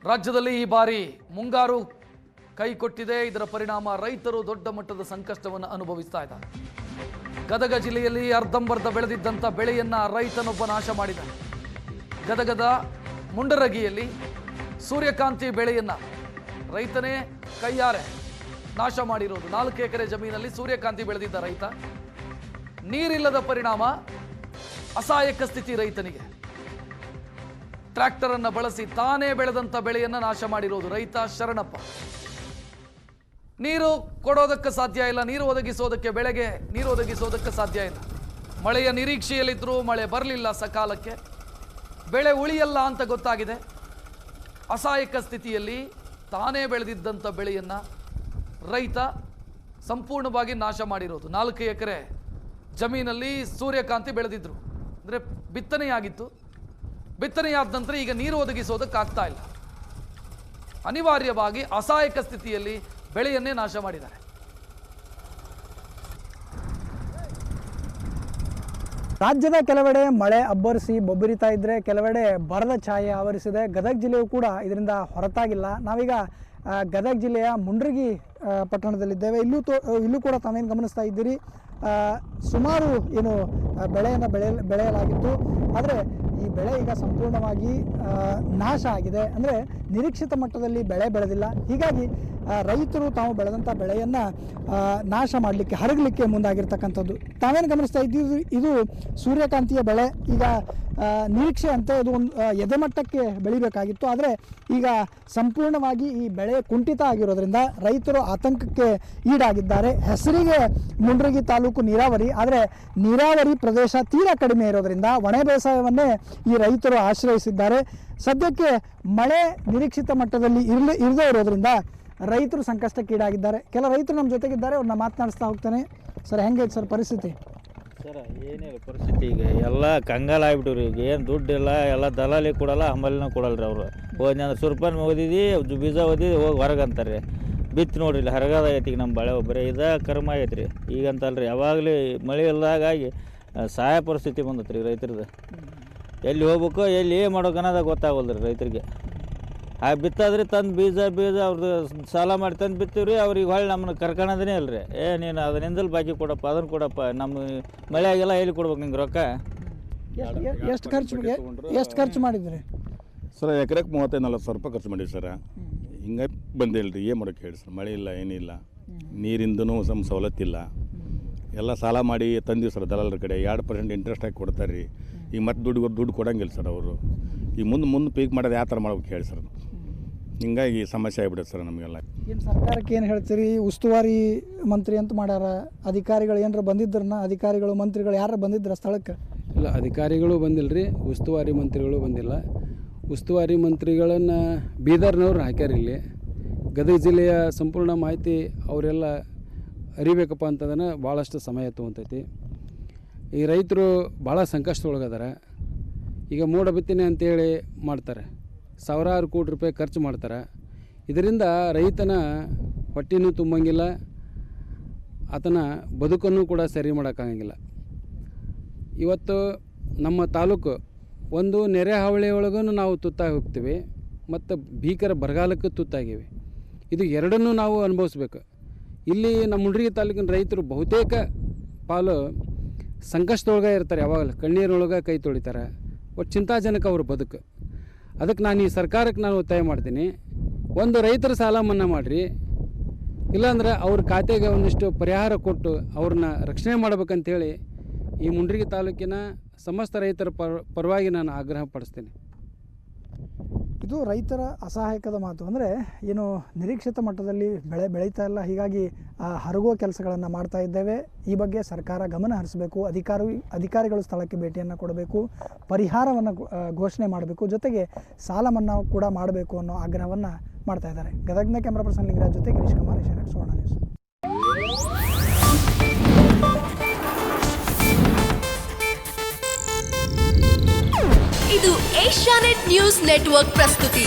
ರಾಜ್ಯದಲ್ಲಿ ಈ ಬಾರಿ ಮುಂಗಾರು ಕೈ ಕೊಟ್ಟಿದೆ. ಇದರ ಪರಿಣಾಮ ರೈತರು ದೊಡ್ಡ ಮಟ್ಟದ ಸಂಕಷ್ಟವನ್ನು ಅನುಭವಿಸ್ತಾ ಇದ್ದಾರೆ. ಗದಗ ಜಿಲ್ಲೆಯಲ್ಲಿ ಅರ್ಧಂಬರ್ಧ ಬೆಳೆದಿದ್ದಂಥ ಬೆಳೆಯನ್ನ ರೈತನೊಬ್ಬ ನಾಶ ಮಾಡಿದ್ದಾನೆ. ಗದಗದ ಮುಂಡರಗಿಯಲ್ಲಿ ಸೂರ್ಯಕಾಂತಿ ಬೆಳೆಯನ್ನ ರೈತನೇ ಕೈಯಾರೆ ನಾಶ ಮಾಡಿರೋದು. 4 ಎಕರೆ ಜಮೀನಲ್ಲಿ ಸೂರ್ಯಕಾಂತಿ ಬೆಳೆದಿದ್ದ ರೈತ, ನೀರಿಲ್ಲದ ಪರಿಣಾಮ ಅಸಹಾಯಕ ಸ್ಥಿತಿ ರೈತನಿಗೆ. ಟ್ರ್ಯಾಕ್ಟರ್ ಅನ್ನು ಬಳಸಿ ತಾನೇ ಬೆಳೆದಂತ ಬೆಳೆಯನ್ನ ನಾಶ ಮಾಡಿರೋದು ರೈತ ಶರಣಪ್ಪ. ನೀರು ಕೊಡೋದಕ್ಕೆ ಸಾಧ್ಯ ಇಲ್ಲ, ನೀರು ಒದಗಿಸೋದಕ್ಕೆ, ಬೆಳೆಗೆ ನೀರು ಒದಗಿಸೋದಕ್ಕೆ ಸಾಧ್ಯ ಇಲ್ಲ. ಮಳೆಯ ನಿರೀಕ್ಷೆಯಲ್ಲಿದ್ದರೂ ಮಳೆ ಬರಲಿಲ್ಲ ಸಕಾಲಕ್ಕೆ, ಬೆಳೆ ಉಳಿಯಲ್ಲ ಅಂತ ಗೊತ್ತಾಗಿದೆ. ಅಸಹಾಯಕ ಸ್ಥಿತಿಯಲ್ಲಿ ತಾನೇ ಬೆಳೆದಿದ್ದಂಥ ಬೆಳೆಯನ್ನ ರೈತ ಸಂಪೂರ್ಣವಾಗಿ ನಾಶ ಮಾಡಿರೋದು. 4 ಎಕರೆ ಜಮೀನಲ್ಲಿ ಸೂರ್ಯಕಾಂತಿ ಬೆಳೆದಿದ್ರು, ಅಂದರೆ ಬಿತ್ತನೆಯಾಗಿತ್ತು. ಬಿತ್ತನೆಯಾದ ನಂತರ ಈಗ ನೀರು ಒದಗಿಸೋದಕ್ಕಾಗ್ತಾ ಇಲ್ಲ. ಅನಿವಾರ್ಯವಾಗಿ ಅಸಹಾಯಕ ಸ್ಥಿತಿಯಲ್ಲಿ ಬೆಳೆಯನ್ನೇ ನಾಶ ಮಾಡಿದ್ದಾರೆ. ರಾಜ್ಯದ ಕೆಲವೆಡೆ ಮಳೆ ಅಬ್ಬರಿಸಿ ಬೊಬ್ಬರಿತಾ ಇದ್ದರೆ ಕೆಲವೆಡೆ ಬರದ ಛಾಯೆ ಆವರಿಸಿದೆ. ಗದಗ ಜಿಲ್ಲೆಯೂ ಕೂಡ ಇದರಿಂದ ಹೊರತಾಗಿಲ್ಲ. ನಾವೀಗ ಗದಗ ಜಿಲ್ಲೆಯ ಮುಂಡ್ರಗಿ ಪಟ್ಟಣದಲ್ಲಿದ್ದೇವೆ. ಇಲ್ಲೂ ಕೂಡ ತಾವೇನು ಗಮನಿಸ್ತಾ ಇದ್ದೀರಿ, ಸುಮಾರು ಏನು ಬೆಳೆಯನ್ನು ಬೆಳೆಯಲಾಗಿತ್ತು. ಆದರೆ ಈ ಬೆಳೆ ಈಗ ಸಂಪೂರ್ಣವಾಗಿ ನಾಶ ಆಗಿದೆ. ಅಂದರೆ ನಿರೀಕ್ಷಿತ ಮಟ್ಟದಲ್ಲಿ ಬೆಳೆ ಬೆಳೆದಿಲ್ಲ. ಹೀಗಾಗಿ ರೈತರು ತಾವು ಬೆಳೆದಂಥ ಬೆಳೆಯನ್ನು ನಾಶ ಮಾಡಲಿಕ್ಕೆ, ಹರಗಲಿಕ್ಕೆ ಮುಂದಾಗಿರ್ತಕ್ಕಂಥದ್ದು ತಾವೇನು ಗಮನಿಸ್ತಾ ಇದ್ದೀವಿ. ಇದು ಸೂರ್ಯಕಾಂತಿಯ ಬೆಳೆ. ಈಗ ನಿರೀಕ್ಷೆ ಅಂತ ಇದು ಒಂದು ಎದೆಮಟ್ಟಕ್ಕೆ ಬೆಳಿಬೇಕಾಗಿತ್ತು. ಆದರೆ ಈಗ ಸಂಪೂರ್ಣವಾಗಿ ಈ ಬೆಳೆ ಕುಂಠಿತ ಆಗಿರೋದ್ರಿಂದ ರೈತರು ಆತಂಕಕ್ಕೆ ಈಡಾಗಿದ್ದಾರೆ. ಹೆಸರಿಗೆ ಮುಂಡ್ರಗಿ ತಾಲೂಕು ನೀರಾವರಿ, ಆದರೆ ನೀರಾವರಿ ಪ್ರದೇಶ ತೀರಾ ಕಡಿಮೆ ಇರೋದ್ರಿಂದ ಒಣ ಬೇಸಾಯವನ್ನೇ ಈ ರೈತರು ಆಶ್ರಯಿಸಿದ್ದಾರೆ. ಸದ್ಯಕ್ಕೆ ಮಳೆ ನಿರೀಕ್ಷಿತ ಮಟ್ಟದಲ್ಲಿ ಇರದೇ ಇರೋದ್ರಿಂದ ರೈತರು ಸಂಕಷ್ಟಕ್ಕೀಡಾಗಿದ್ದಾರೆ. ಕೆಲ ರೈತರು ನಮ್ಮ ಜೊತೆಗಿದ್ದಾರೆ, ಅವ್ರನ್ನ ಮಾತನಾಡಿಸ್ತಾ ಹೋಗ್ತಾನೆ. ಸರ್, ಹೆಂಗೈತೆ ಸರ್ ಪರಿಸ್ಥಿತಿ? ಸರ್, ಏನಿಲ್ಲ ಪರಿಸ್ಥಿತಿ. ಈಗ ಎಲ್ಲ ಕಂಗಾಲ ಆಗ್ಬಿಟ್ಟಿವ್ರಿ. ಈಗ ಏನು ದುಡ್ಡಿಲ್ಲ, ಎಲ್ಲ ದಲಾಲಿ ಕೊಡಲ್ಲ, ಹಂಬಲಿನ ಕೊಡಲ್ಲ ರೀ. ಅವರು ಹೋಗಿ ಅಂದ್ರೆ ಸುರ್ಪನ್ ಓದಿದ್ದು ಬೀಜ ಓದಿದ್ದು ಹೋಗಿ ಹೊರಗೆ ಅಂತಾರೆ. ಬಿತ್ತು ನೋಡ್ರಿ, ಇಲ್ಲಿ ಹರಗದ ಆಗೈತಿ. ಈಗ ನಮ್ಮ ಬಾಳೆ ಒಬ್ಬರೇ ಇದೇ ಕರ್ಮ ಆಗೈತೆ ರೀ. ಈಗಂತಲ್ರಿ, ಯಾವಾಗಲೂ ಮಳೆ ಇಲ್ದಾಗಾಗಿ ಸಹಾಯ ಪರಿಸ್ಥಿತಿ ಬಂದೈತೆ ರೀ ರೈತರದ್ದು. ಎಲ್ಲಿ ಹೋಗ್ಬೇಕು, ಎಲ್ಲಿ ಏನು ಮಾಡೋಕೆ ಅನ್ನೋದು ಗೊತ್ತಾಗಲ್ರಿ ರೈತರಿಗೆ. ಆ ಬಿತ್ತಾದ್ರಿ ತಂದು ಬೀಜ ಅವ್ರದ್ದು ಸಾಲ ಮಾಡಿ ತಂದು ಬಿತ್ತೀವಿ ರೀ. ಅವ್ರಿಗೆ ಹೊಳ್ಳಿ ನಮ್ಮನ್ನ ಕರ್ಕೊಳೋದೇ ಅಲ್ರಿ. ನೀನು ಅದರಿಂದಲೂ ಬಾಕಿ ಕೊಡಪ್ಪ, ಅದನ್ನು ಕೊಡಪ್ಪ, ನಮ್ಮ ಮಳೆ ಆಗಿಲ್ಲ, ಎಲ್ಲಿ ಕೊಡ್ಬೇಕು ನಿಂಗೆ ರೊಕ್ಕ? ಎಷ್ಟು ಖರ್ಚು ಮಾಡಿದ್ರಿ ಸರ್? ಎಕರೆಗೆ 35-40 ಸಾವಿರ ರೂಪಾಯಿ ಖರ್ಚು ಮಾಡಿವಿ ಸರ್. ಹಿಂಗೆ ಬಂದಿಲ್ಲ ರೀ. ಏನು ಮಾಡೋಕ್ಕೆ ಹೇಳಿ ಸರ್? ಮಳೆ ಇಲ್ಲ, ಏನಿಲ್ಲ, ನೀರಿಂದನೂ ಸವಲತ್ತಿಲ್ಲ. ಎಲ್ಲ ಸಾಲ ಮಾಡಿ ತಂದೀವಿ ಸರ್ ದಲಾಲರ ಕಡೆ. 2% ಇಂಟ್ರೆಸ್ಟ್ ಹಾಕಿ ಕೊಡ್ತಾರೆ ರೀ. ಈಗ ಮತ್ತೆ ದುಡ್ಡು ಕೊಡೋಂಗಿಲ್ಲ ಸರ್ ಅವರು. ಈಗ ಮುಂದೆ ಪೀಕ್ ಮಾಡೋದು ಯಾವ ಥರ ಮಾಡ್ಬೇಕು ಹೇಳಿ ಸರ್? ಹಿಂಗಾಗಿ ಸಮಸ್ಯೆ ಆಗಿಬಿಡುತ್ತೆ ಸರ್ ನಮಗೆಲ್ಲ. ಏನು ಸರ್ಕಾರಕ್ಕೆ ಏನು ಹೇಳ್ತೀರಿ? ಉಸ್ತುವಾರಿ ಮಂತ್ರಿ ಅಂತ ಮಾಡ್ಯಾರ. ಅಧಿಕಾರಿಗಳು ಏನಾರ ಬಂದಿದ್ರನ್ನ, ಅಧಿಕಾರಿಗಳು ಮಂತ್ರಿಗಳು ಯಾರು ಬಂದಿದ್ರ ಸ್ಥಳಕ್ಕೆ? ಇಲ್ಲ, ಅಧಿಕಾರಿಗಳು ಬಂದಿಲ್ಲ ರೀ. ಉಸ್ತುವಾರಿ ಮಂತ್ರಿಗಳು ಬಂದಿಲ್ಲ. ಉಸ್ತುವಾರಿ ಮಂತ್ರಿಗಳನ್ನು ಬೀದರ್ನವ್ರು ಹಾಕ್ಯಾರ. ಇಲ್ಲಿ ಗದಗ ಜಿಲ್ಲೆಯ ಸಂಪೂರ್ಣ ಮಾಹಿತಿ ಅವರೆಲ್ಲ ಅರಿಬೇಕಪ್ಪ ಅಂತಂದ್ರೆ ಭಾಳಷ್ಟು ಸಮಯ ತೊಗೊತೈತಿ. ಈ ರೈತರು ಭಾಳ ಸಂಕಷ್ಟದೊಳಗದಾರ. ಈಗ ಮೋಡ ಬಿತ್ತನೆ ಅಂತೇಳಿ ಮಾಡ್ತಾರೆ, ಸಾವಿರಾರು ಕೋಟಿ ರೂಪಾಯಿ ಖರ್ಚು ಮಾಡ್ತಾರೆ. ಇದರಿಂದ ರೈತನ ಹೊಟ್ಟೆನೂ ತುಂಬಂಗಿಲ್ಲ, ಆತನ ಬದುಕನ್ನು ಕೂಡ ಸರಿ ಮಾಡೋಕ್ಕಾಗಂಗಿಲ್ಲ. ಇವತ್ತು ನಮ್ಮ ತಾಲೂಕು ಒಂದು ನೆರೆ ಹಾವಳಿ ಒಳಗೂ ನಾವು ತುತ್ತಾಗಿ ಹೋಗ್ತೀವಿ, ಮತ್ತು ಭೀಕರ ಬರಗಾಲಕ್ಕೆ ತುತ್ತಾಗಿವೆ. ಇದು ಎರಡನ್ನೂ ನಾವು ಅನುಭವಿಸ್ಬೇಕು. ಇಲ್ಲಿ ನಮ್ಮ ಮುಂಡ್ರಗಿ ತಾಲೂಕಿನ ರೈತರು ಬಹುತೇಕ ಪಾಲು ಸಂಕಷ್ಟದೊಳಗೆ ಇರ್ತಾರೆ. ಯಾವಾಗಲೂ ಕಣ್ಣೀರೊಳಗೆ ಕೈ ತೊಳಿತಾರೆ. ಒಟ್ಟು ಚಿಂತಾಜನಕ ಅವ್ರ ಬದುಕು. ಅದಕ್ಕೆ ನಾನು ಈ ಸರ್ಕಾರಕ್ಕೆ ನಾನು ಒತ್ತಾಯ ಮಾಡ್ತೀನಿ, ಒಂದು ರೈತರ ಸಾಲ ಮನ್ನಾ ಮಾಡಿರಿ, ಇಲ್ಲಾಂದ್ರೆ ಅವ್ರ ಖಾತೆಗೆ ಒಂದಿಷ್ಟು ಪರಿಹಾರ ಕೊಟ್ಟು ಅವ್ರನ್ನ ರಕ್ಷಣೆ ಮಾಡ್ಬೇಕಂತೇಳಿ ಈ ಮುಂಡ್ರಗಿ ತಾಲೂಕಿನ ಸಮಸ್ತ ರೈತರ ಪರವಾಗಿ ನಾನು ಆಗ್ರಹ ಪಡಿಸ್ತೀನಿ. ಇದು ರೈತರ ಅಸಹಾಯಕದ ಮಾತು. ಅಂದರೆ ಏನು ನಿರೀಕ್ಷಿತ ಮಟ್ಟದಲ್ಲಿ ಬೆಳೆ ಬೆಳೀತಾ ಇಲ್ಲ. ಹೀಗಾಗಿ ಹರಗುವ ಕೆಲಸಗಳನ್ನು ಮಾಡ್ತಾ ಇದ್ದೇವೆ. ಈ ಬಗ್ಗೆ ಸರ್ಕಾರ ಗಮನ ಹರಿಸಬೇಕು. ಅಧಿಕಾರಿಗಳು ಸ್ಥಳಕ್ಕೆ ಭೇಟಿಯನ್ನು ಕೊಡಬೇಕು, ಪರಿಹಾರವನ್ನು ಘೋಷಣೆ ಮಾಡಬೇಕು, ಜೊತೆಗೆ ಸಾಲ ಮನ್ನಾ ಕೂಡ ಮಾಡಬೇಕು ಅನ್ನೋ ಆಗ್ರಹವನ್ನು ಮಾಡ್ತಾ ಇದ್ದಾರೆ. ಗದಗ್ನ ಕ್ಯಾಮ್ರಾ ಪರ್ಸನ್ ಲಿಂಗರಾಜ್ ಜೊತೆ ಗಿರೀಶ್ ಕುಮಾರ್, ಏಷ್ಯಾನೆಟ್ ಸುವರ್ಣ ನ್ಯೂಸ್. ಇದು ಏಷ್ಯಾನೆಟ್ ನ್ಯೂಸ್ ನೆಟ್ವರ್ಕ್ ಪ್ರಸ್ತುತಿ.